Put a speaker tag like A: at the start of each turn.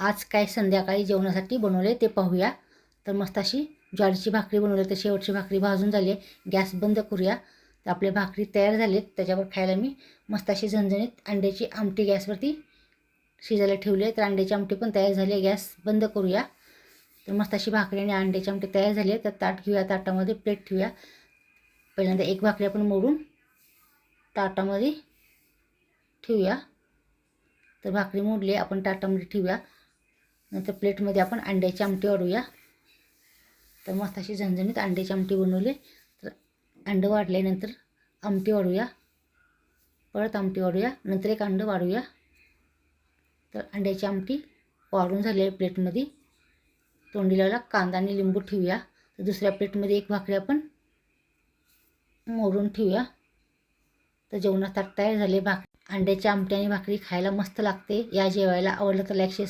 A: आज काय संध्याकाळी जेवणासाठी बनवले ते पाहूया. तर मस्त अशी ज्वारीची भाकरी बनवली. तर शेवटची भाकरी भाजून झाली आहे. गॅस बंद करूया. तर आपल्या भाकरी तयार झाली आहेत. त्याच्यावर खायला मी मस्त अशी झणझणीत अंड्याची आमटी गॅसवरती शिजायला ठेवली आहे. तर अंड्याची आमटी पण तयार झाली आहे. गॅस बंद करूया. तर मस्त अशी भाकरी आणि अंड्याची आमटी तयार झाली आहे. तर ताट घेऊया. ताटामध्ये प्लेट ठेवूया. पहिल्यांदा एक भाकरी आपण मोडून ताटामध्ये ठेवूया. तर भाकरी मोडली आपण ताटामध्ये ठेवूया. नंतर प्लेटमध्ये आपण अंड्याची आमटी वाढूया. तर मस्त अशी झणझणीत अंड्याची आमटी बनवली. तर अंडं वाढल्यानंतर आमटी वाढूया. परत आमटी वाढूया. नंतर एक अंडं वाढूया. तर अंड्याची आमटी वाढून झाली आहे प्लेटमध्ये. तोंडीला कांदा आणि लिंबू ठेवूया. तर दुसऱ्या प्लेटमध्ये एक भाकरी आपण मोडून ठेवूया. तर जेवणात ताट तयार झाले. अंड्याची आमटी आणि भाकरी खायला मस्त लागते. या जेवायला आवडलं तर लाईक शेअर